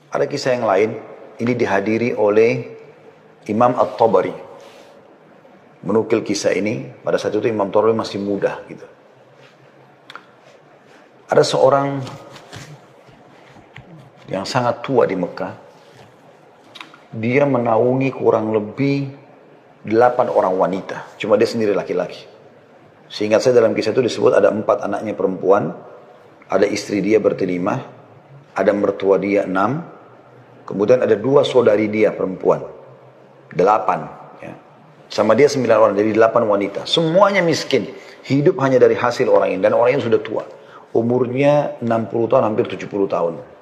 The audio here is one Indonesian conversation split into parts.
Ada kisah yang lain, ini dihadiri oleh Imam At-Tabari. Menukil kisah ini, pada saat itu Imam Tabari masih muda gitu. Ada seorang yang sangat tua di Mekah. Dia menaungi kurang lebih 8 orang wanita. Cuma dia sendiri laki-laki. Seingat saya dalam kisah itu disebut ada 4 anaknya perempuan. Ada istri dia berlima. Ada mertua dia 6. Kemudian ada 2 saudari dia perempuan. 8. Ya. Sama dia 9 orang. Jadi 8 wanita. Semuanya miskin. Hidup hanya dari hasil orang ini. Dan orang ini sudah tua. Umurnya 60 tahun, hampir 70 tahun.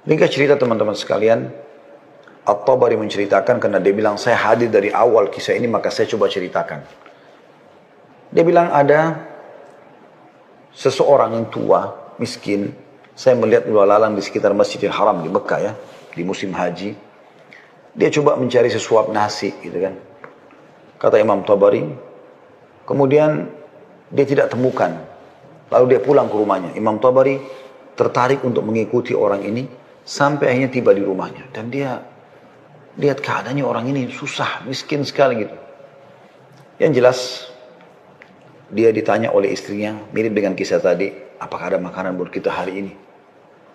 Ringkas cerita teman-teman sekalian, At-Tabari menceritakan karena dia bilang saya hadir dari awal kisah ini maka saya coba ceritakan. Dia bilang ada seseorang yang tua, miskin. Saya melihat lalang di sekitar Masjidil Haram di Mekah ya, di musim haji. Dia coba mencari sesuap nasi gitu kan. Kata Imam Tabari, kemudian dia tidak temukan. Lalu dia pulang ke rumahnya. Imam Tabari tertarik untuk mengikuti orang ini. Sampai akhirnya tiba di rumahnya. Dan dia lihat keadaannya orang ini susah, miskin sekali gitu. Yang jelas, dia ditanya oleh istrinya, mirip dengan kisah tadi, apakah ada makanan buat kita hari ini?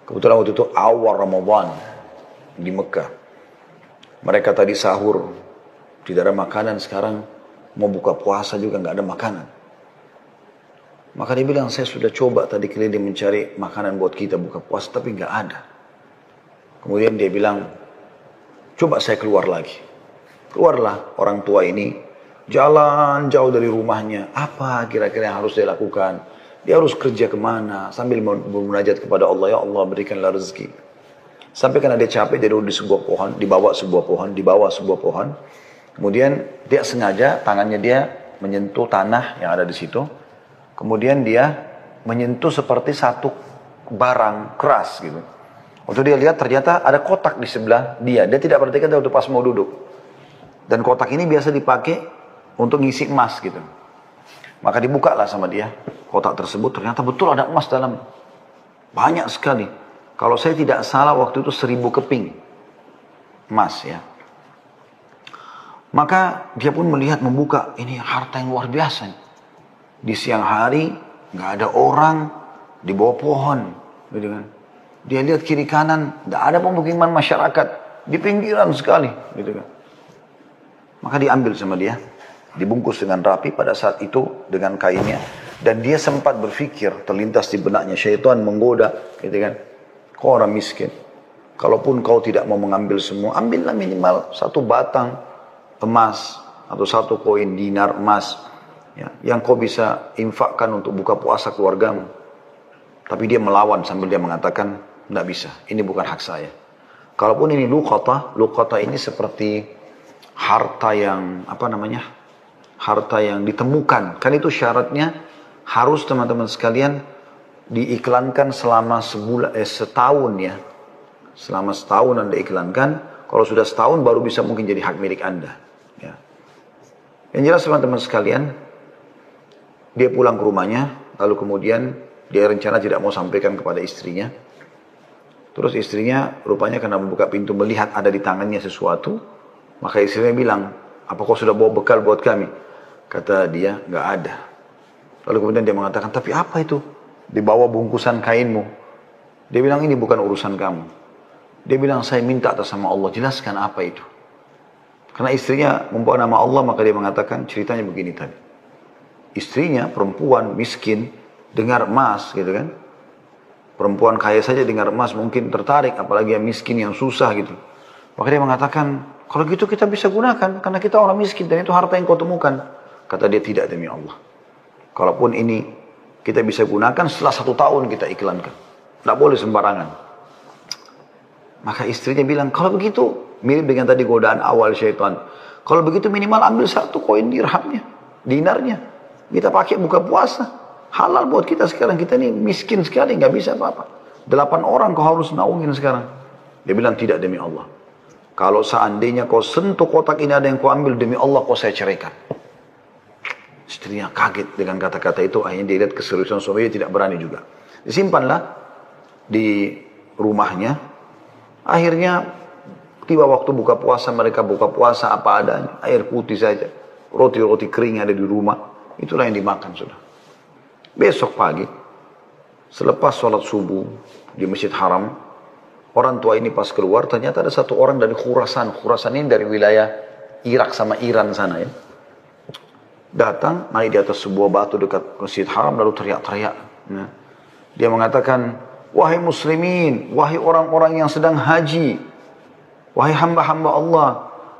Kebetulan waktu itu awal Ramadan di Mekah. Mereka tadi sahur, tidak ada makanan, sekarang mau buka puasa juga nggak ada makanan. Maka dia bilang, saya sudah coba tadi keliling mencari makanan buat kita buka puasa, tapi nggak ada. Kemudian dia bilang, coba saya keluar lagi. Keluarlah orang tua ini, jalan jauh dari rumahnya. Apa kira-kira yang harus dia lakukan? Dia harus kerja kemana? Sambil bermunajat kepada Allah, ya Allah berikanlah rezeki. Sampai karena dia capek, dia duduk di sebuah pohon, di bawah sebuah pohon. Kemudian dia sengaja, tangannya dia menyentuh tanah yang ada di situ. Kemudian dia menyentuh seperti satu barang keras gitu. Waktu dia lihat ternyata ada kotak di sebelah dia. Dia tidak perhatikan waktu pas mau duduk. Dan kotak ini biasa dipakai untuk ngisi emas gitu. Maka dibukalah sama dia kotak tersebut. Ternyata betul ada emas dalam. Banyak sekali. Kalau saya tidak salah waktu itu 1000 keping emas ya. Maka dia pun melihat membuka. Ini harta yang luar biasa. Di siang hari nggak ada orang di bawah pohon. Gitu kan. Dia lihat kiri kanan, tidak ada pemukiman masyarakat, di pinggiran sekali, gitu kan. Maka diambil sama dia, dibungkus dengan rapi pada saat itu dengan kainnya, dan dia sempat berpikir, terlintas di benaknya syaitan menggoda, gitu kan. Kau orang miskin, kalaupun kau tidak mau mengambil semua, ambillah minimal 1 batang emas atau 1 koin dinar emas, ya, yang kau bisa infakkan untuk buka puasa keluargamu. Tapi dia melawan sambil dia mengatakan, tidak bisa, ini bukan hak saya. Kalaupun ini luqata ini seperti harta yang, harta yang ditemukan. Kan itu syaratnya harus teman-teman sekalian diiklankan selama setahun ya. Selama setahun Anda iklankan, kalau sudah setahun baru bisa mungkin jadi hak milik Anda. Ya. Yang jelas teman-teman sekalian, dia pulang ke rumahnya, lalu kemudian dia rencana tidak mau sampaikan kepada istrinya. Terus istrinya rupanya karena membuka pintu melihat ada di tangannya sesuatu. Maka istrinya bilang, apa kau sudah bawa bekal buat kami? Kata dia, nggak ada. Lalu kemudian dia mengatakan, tapi apa itu? Di bawah bungkusan kainmu. Dia bilang, ini bukan urusan kamu. Dia bilang, saya minta atas nama Allah, jelaskan apa itu. Karena istrinya membawa nama Allah, maka dia mengatakan, ceritanya begini tadi. Istrinya, perempuan, miskin, dengar emas gitu kan. Perempuan kaya saja dengar emas mungkin tertarik, apalagi yang miskin yang susah gitu. Maka dia mengatakan, kalau gitu kita bisa gunakan karena kita orang miskin dan itu harta yang kau temukan. Kata dia, tidak demi Allah. Kalaupun ini kita bisa gunakan setelah 1 tahun kita iklankan. Tidak boleh sembarangan. Maka istrinya bilang, kalau begitu mirip dengan tadi godaan awal syaitan. Kalau begitu minimal ambil 1 koin dinarnya. Kita pakai buka puasa. Halal buat kita sekarang, kita ini miskin sekali, nggak bisa apa-apa. 8 orang kau harus naungin sekarang. Dia bilang, tidak demi Allah. Kalau seandainya kau sentuh kotak ini ada yang kau ambil, demi Allah kau saya ceraikan. Istrinya kaget dengan kata-kata itu, akhirnya dia lihat keseriusan suaminya tidak berani juga. Disimpanlah di rumahnya. Akhirnya tiba waktu buka puasa, mereka buka puasa apa adanya, air putih saja, roti-roti kering ada di rumah, itulah yang dimakan sudah. Besok pagi, selepas sholat subuh di Masjid Haram, orang tua ini pas keluar, ternyata ada satu orang dari Khurasan. Khurasan ini dari wilayah Irak sama Iran sana ya. Datang, naik di atas sebuah batu dekat Masjid Haram, lalu teriak-teriak. Nah, dia mengatakan, wahai muslimin, wahai orang-orang yang sedang haji, wahai hamba-hamba Allah,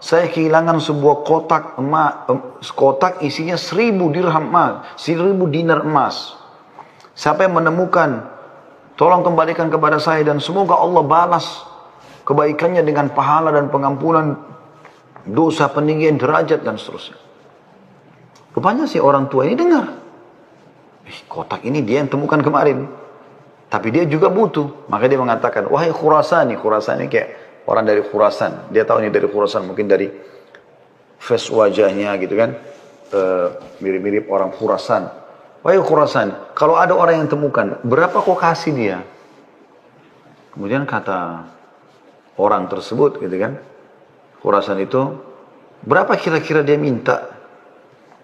saya kehilangan sebuah kotak emas, kotak isinya 1000 dirham emas, 1000 dinar emas. Siapa yang menemukan, tolong kembalikan kepada saya dan semoga Allah balas kebaikannya dengan pahala dan pengampunan dosa, peninggian derajat dan seterusnya. Rupanya si orang tua ini dengar, kotak ini dia yang temukan kemarin, tapi dia juga butuh. Maka dia mengatakan, wahai Khurasani, Khurasani kayak orang dari Khurasan, dia tahu ini dari Khurasan, mungkin dari face wajahnya gitu kan, mirip-mirip orang Khurasan. Wahai Khurasan, kalau ada orang yang temukan, berapa kau kasih dia? Kemudian kata orang tersebut gitu kan, Khurasan itu, berapa kira-kira dia minta?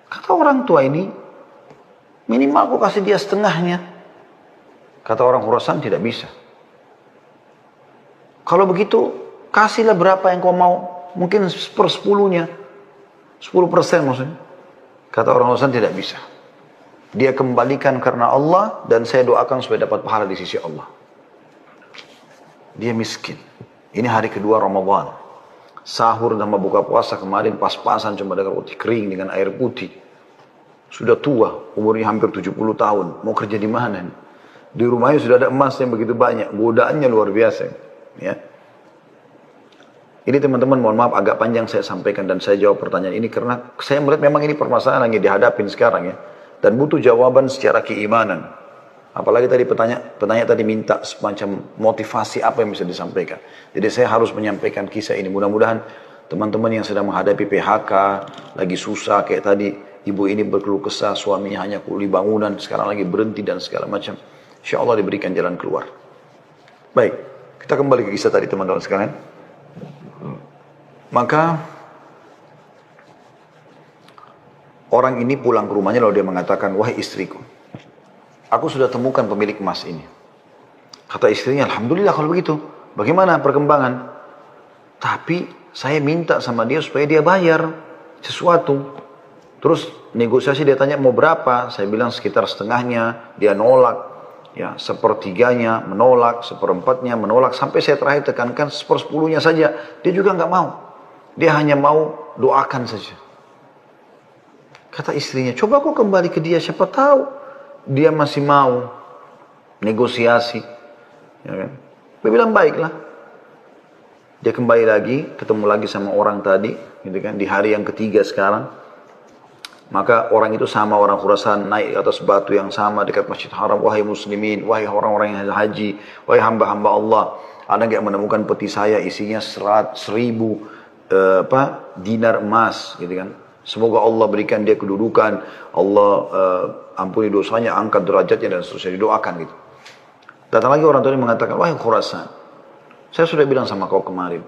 Kata orang tua ini, minimal kau kasih dia setengahnya. Kata orang Khurasan, tidak bisa. Kalau begitu, kasihlah berapa yang kau mau. Mungkin 1/10-nya. 10% maksudnya. Kata orang Khurasan, tidak bisa. Dia kembalikan karena Allah dan saya doakan supaya dapat pahala di sisi Allah. Dia miskin. Ini hari kedua Ramadan. Sahur dan buka puasa kemarin pas-pasan cuma dengan roti kering dengan air putih. Sudah tua, umurnya hampir 70 tahun. Mau kerja di mana? Di rumahnya sudah ada emas yang begitu banyak. Godaannya luar biasa. Ya. Ini teman-teman mohon maaf agak panjang saya sampaikan dan saya jawab pertanyaan ini karena saya melihat memang ini permasalahan yang dihadapin sekarang ya. Dan butuh jawaban secara keimanan. Apalagi tadi penanya tadi minta semacam motivasi apa yang bisa disampaikan. Jadi saya harus menyampaikan kisah ini. Mudah-mudahan teman-teman yang sedang menghadapi PHK, lagi susah kayak tadi ibu ini berkeluh kesah, suaminya hanya kuli bangunan, sekarang lagi berhenti dan segala macam. Insya Allah diberikan jalan keluar. Baik, kita kembali ke kisah tadi teman-teman sekalian. Maka orang ini pulang ke rumahnya lalu dia mengatakan, wahai istriku, aku sudah temukan pemilik emas ini. Kata istrinya, alhamdulillah kalau begitu. Bagaimana perkembangan? Tapi saya minta sama dia supaya dia bayar sesuatu. Terus negosiasi dia tanya mau berapa? Saya bilang sekitar setengahnya. Dia nolak. Ya, 1/3-nya menolak, 1/4-nya menolak. Sampai saya terakhir tekankan 1/10-nya saja. Dia juga nggak mau. Dia hanya mau doakan saja. Kata istrinya, coba kau kembali ke dia. Siapa tahu dia masih mau negosiasi. Ya kan? Dia bilang baiklah. Dia kembali lagi, ketemu lagi sama orang tadi, gitu kan, di hari yang ketiga sekarang. Maka orang itu sama orang Khurasan naik ke atas batu yang sama dekat Masjid Haram. Wahai muslimin, wahai orang-orang yang haji, wahai hamba-hamba Allah, ada nggak menemukan peti saya isinya 1000 dinar emas, gitu kan? Semoga Allah berikan dia kedudukan, Allah ampuni dosanya, angkat derajatnya dan seterusnya, didoakan gitu. Datang lagi orang tua ini mengatakan, wahai Khurasan, saya sudah bilang sama kau kemarin,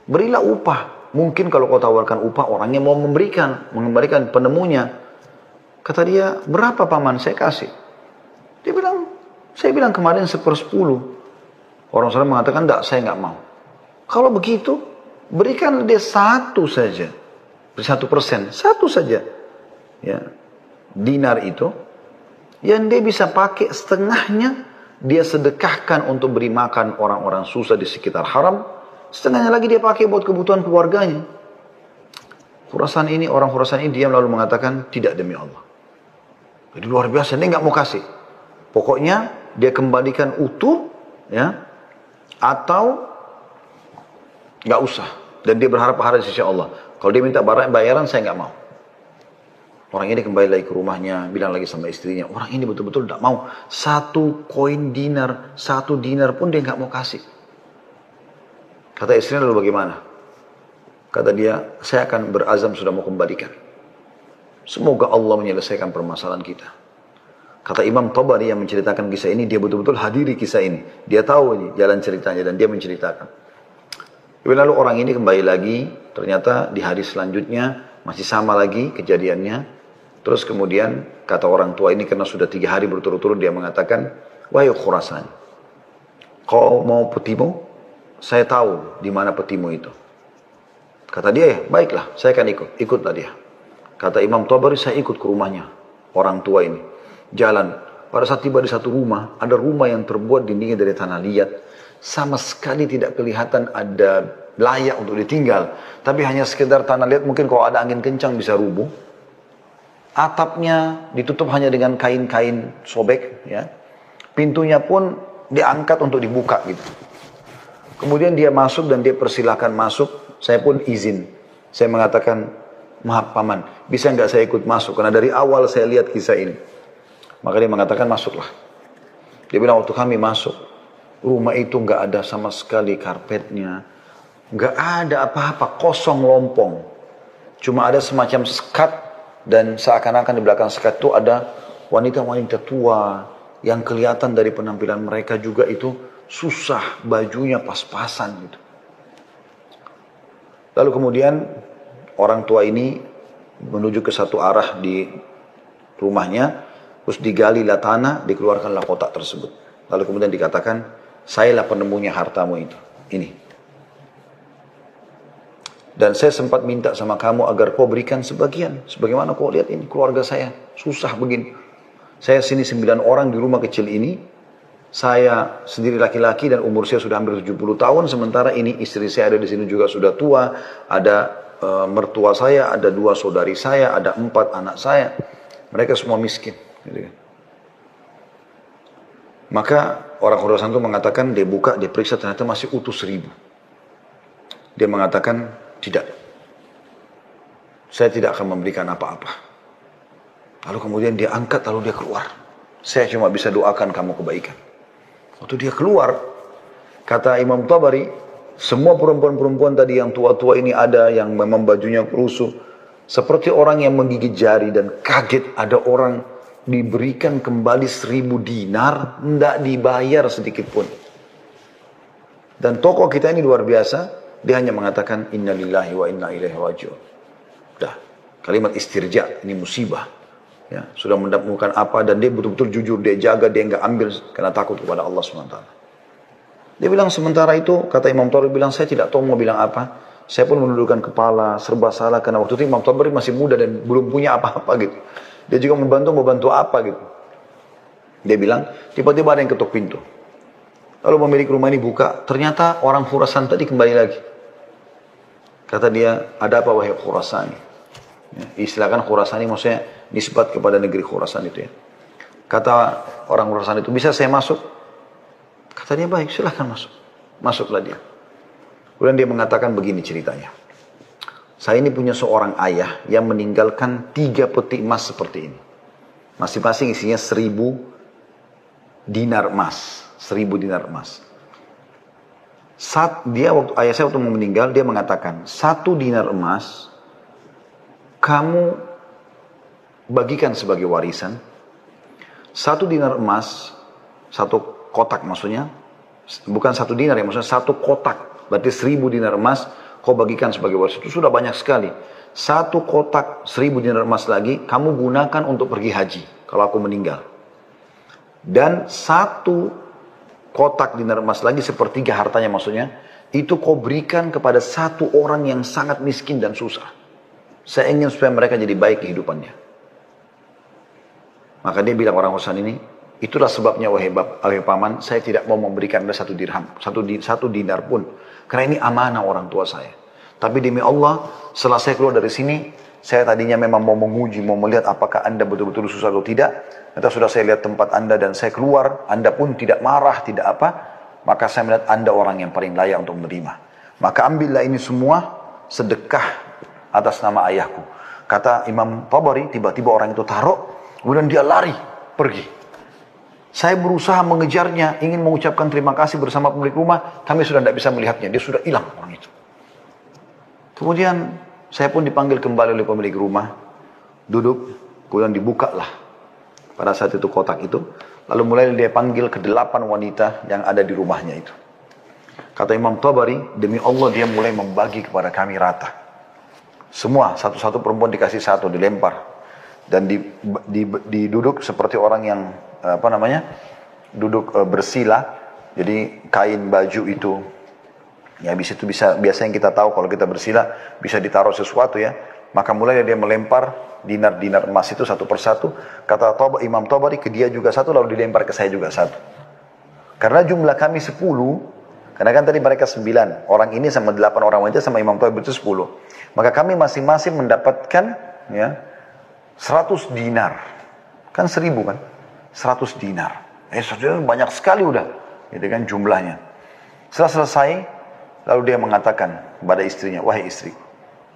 berilah upah. Mungkin kalau kau tawarkan upah, orangnya mau mengembalikan penemunya. Kata dia, berapa paman saya kasih? Dia bilang, saya bilang kemarin 1/10. Orang sana mengatakan, enggak, saya enggak mau. Kalau begitu, berikan dia 1 saja. 1%, 1 saja. Ya, dinar itu, yang dia bisa pakai setengahnya, dia sedekahkan untuk beri makan orang-orang susah di sekitar haram. Setengahnya lagi dia pakai buat kebutuhan keluarganya. Khurasan ini, orang Khurasan ini diam lalu mengatakan, tidak demi Allah. Jadi luar biasa, dia nggak mau kasih. Pokoknya dia kembalikan utuh, ya, atau nggak usah. Dan dia berharap pahala di sisi Allah. Kalau dia minta bayaran, saya nggak mau. Orang ini kembali lagi ke rumahnya, bilang lagi sama istrinya, orang ini betul-betul tidak mau. 1 koin dinar, 1 dinar pun dia nggak mau kasih. Kata istrinya, lalu bagaimana? Kata dia, saya akan berazam sudah mau kembalikan. Semoga Allah menyelesaikan permasalahan kita. Kata Imam Tabari yang menceritakan kisah ini, dia betul-betul hadiri kisah ini. Dia tahu ini jalan ceritanya dan dia menceritakan. Lalu orang ini kembali lagi, ternyata di hari selanjutnya masih sama lagi kejadiannya. Terus kemudian kata orang tua ini karena sudah 3 hari berturut-turut dia mengatakan, wahai Khurasan, kau mau petimu? Saya tahu di mana petimu itu. Kata dia, ya baiklah, saya akan ikut. Ikutlah dia. Kata Imam Tabari, saya ikut ke rumahnya orang tua ini. Jalan. Pada saat tiba di satu rumah, ada rumah yang terbuat dindingnya dari tanah liat. Sama sekali tidak kelihatan ada layak untuk ditinggal. Tapi hanya sekedar tanah liat, mungkin kalau ada angin kencang bisa rubuh. Atapnya ditutup hanya dengan kain-kain sobek. Ya. Pintunya pun diangkat untuk dibuka gitu. Kemudian dia masuk dan dia persilahkan masuk. Saya pun izin. Saya mengatakan, maaf paman, bisa nggak saya ikut masuk? Karena dari awal saya lihat kisah ini. Maka dia mengatakan masuklah. Dia bilang waktu kami masuk, rumah itu nggak ada sama sekali karpetnya, nggak ada apa-apa, kosong lompong. Cuma ada semacam sekat dan seakan-akan di belakang sekat itu ada wanita-wanita tua yang kelihatan dari penampilan mereka juga itu susah, bajunya pas-pasan gitu. Lalu kemudian orang tua ini menuju ke satu arah di rumahnya. Terus digalilah tanah, dikeluarkanlah kotak tersebut. Lalu kemudian dikatakan, sayalah penemunya hartamu itu. Ini. Dan saya sempat minta sama kamu agar kau berikan sebagian. Sebagaimana kau lihat ini, keluarga saya susah begini. Saya sini 9 orang di rumah kecil ini. Saya sendiri laki-laki dan umur saya sudah hampir 70 tahun. Sementara ini istri saya ada di sini juga sudah tua. Ada mertua saya, ada 2 saudari saya, ada 4 anak saya. Mereka semua miskin. Gitu kan. Maka orang Khurasan itu mengatakan, dia buka, dia periksa, ternyata masih utuh 1000. Dia mengatakan, tidak. Saya tidak akan memberikan apa-apa. Lalu kemudian dia angkat, lalu dia keluar. Saya cuma bisa doakan kamu kebaikan. Waktu dia keluar, kata Imam Tabari, semua perempuan-perempuan tadi yang tua-tua ini ada, yang memang bajunya lusuh, seperti orang yang menggigit jari dan kaget ada orang diberikan kembali 1000 dinar, tidak dibayar sedikit pun. Dan tokoh kita ini luar biasa, dia hanya mengatakan inna lillahi wa inna ilaihi raji'un. Dah, kalimat istirja, ini musibah. Ya, sudah mendapatkan apa dan dia betul-betul jujur, dia jaga, dia enggak ambil karena takut kepada Allah SWT. Dia bilang sementara itu, kata Imam Tabari bilang, saya tidak tahu mau bilang apa. Saya pun menundukkan kepala, serba salah karena waktu itu Imam Tabari masih muda dan belum punya apa-apa gitu. Dia juga membantu apa gitu. Dia bilang, tiba-tiba ada yang ketuk pintu. Lalu pemilik rumah ini buka, ternyata orang Khurasan tadi kembali lagi. Kata dia, ada apa wahai Khurasan? Ya, istilahkan Khurasan ini maksudnya nisbat kepada negeri Khurasan itu ya. Kata orang Khurasan itu, bisa saya masuk? Kata dia, baik silahkan masuk. Masuklah dia. Kemudian dia mengatakan begini ceritanya. Saya ini punya seorang ayah yang meninggalkan 3 peti emas seperti ini. Masing-masing isinya 1000 dinar emas. 1000 dinar emas. Saat dia ayah saya waktu meninggal, dia mengatakan, 1 dinar emas, kamu bagikan sebagai warisan. 1 dinar emas, 1 kotak maksudnya, bukan 1 dinar ya, maksudnya 1 kotak. Berarti 1000 dinar emas, kau bagikan sebagai warisan. Itu sudah banyak sekali. 1 kotak 1000 dinar emas lagi, kamu gunakan untuk pergi haji. Kalau aku meninggal. Dan 1 kotak dinar emas lagi, sepertiga hartanya maksudnya, itu kau berikan kepada 1 orang yang sangat miskin dan susah. Saya ingin supaya mereka jadi baik kehidupannya. Maka dia bilang orang Khurasan ini, itulah sebabnya wahai paman, saya tidak mau memberikan Anda 1 dirham, 1 dinar pun. Karena ini amanah orang tua saya. Tapi demi Allah, setelah saya keluar dari sini, saya tadinya memang mau menguji, mau melihat apakah Anda betul-betul susah atau tidak. Ternyata sudah saya lihat tempat Anda dan saya keluar, Anda pun tidak marah, tidak apa. Maka saya melihat Anda orang yang paling layak untuk menerima. Maka ambillah ini semua sedekah atas nama ayahku. Kata Imam Tabari, tiba-tiba orang itu taruh, kemudian dia lari, pergi. Saya berusaha mengejarnya, ingin mengucapkan terima kasih bersama pemilik rumah, kami sudah tidak bisa melihatnya, dia sudah hilang orang itu. Kemudian saya pun dipanggil kembali oleh pemilik rumah, duduk, kemudian dibukalah pada saat itu kotak itu. Lalu mulai dia panggil ke 8 wanita yang ada di rumahnya itu. Kata Imam Tabari, demi Allah dia mulai membagi kepada kami rata. Semua, satu-satu perempuan dikasih satu, dilempar. Dan diduduk seperti orang yang, duduk bersila. Jadi kain baju itu, ya habis itu biasa yang kita tahu kalau kita bersila, bisa ditaruh sesuatu ya. Maka mulai dia melempar dinar-dinar emas itu satu persatu. Kata Imam Tabari, ke dia juga satu, lalu dilempar ke saya juga satu. Karena jumlah kami 10, karena kan tadi mereka 9, orang ini sama 8 orang wanita sama Imam Tabari itu 10. Maka kami masing-masing mendapatkan ya 100 dinar. Kan 1000 kan? 100 dinar. 100 dinar banyak sekali udah. Gitu kan jumlahnya. Setelah selesai, lalu dia mengatakan kepada istrinya, wahai istri,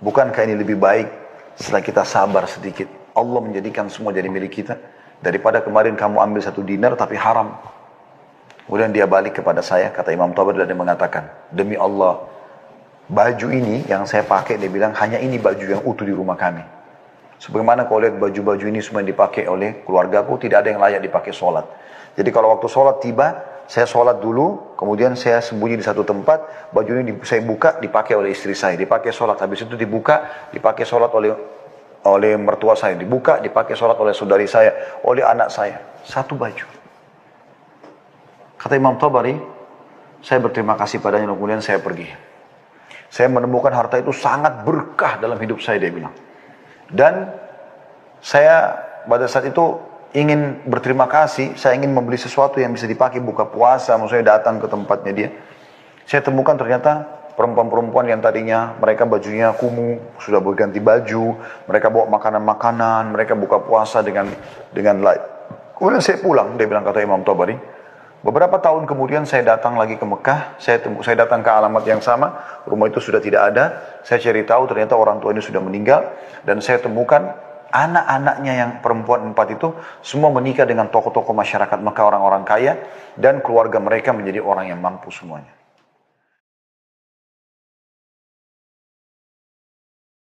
bukankah ini lebih baik setelah kita sabar sedikit, Allah menjadikan semua jadi milik kita, daripada kemarin kamu ambil 1 dinar tapi haram. Kemudian dia balik kepada saya, kata Imam Tabari, dan dia mengatakan, demi Allah, baju ini yang saya pakai, dia bilang, hanya ini baju yang utuh di rumah kami. Sebagaimana kau lihat baju-baju ini semua yang dipakai oleh keluargaku, tidak ada yang layak dipakai sholat. Jadi kalau waktu sholat tiba, saya sholat dulu, kemudian saya sembunyi di satu tempat, baju ini saya buka, dipakai oleh istri saya, dipakai sholat. Habis itu dibuka, dipakai sholat oleh mertua saya, dibuka, dipakai sholat oleh saudari saya, oleh anak saya. Satu baju. Kata Imam Tabari, saya berterima kasih padanya, kemudian saya pergi. Saya menemukan harta itu sangat berkah dalam hidup saya, dia bilang. Dan saya pada saat itu ingin berterima kasih, saya ingin membeli sesuatu yang bisa dipakai buka puasa, maksudnya datang ke tempatnya dia. Saya temukan ternyata perempuan-perempuan yang tadinya mereka bajunya kumuh, sudah berganti baju, mereka bawa makanan-makanan, mereka buka puasa dengan light. Kemudian saya pulang, dia bilang, kata Imam Tabari, beberapa tahun kemudian saya datang lagi ke Mekah, saya datang ke alamat yang sama, rumah itu sudah tidak ada, saya cari tahu ternyata orang tua ini sudah meninggal, dan saya temukan anak-anaknya yang perempuan 4 itu, semua menikah dengan tokoh-tokoh masyarakat Mekah, orang-orang kaya, dan keluarga mereka menjadi orang yang mampu semuanya.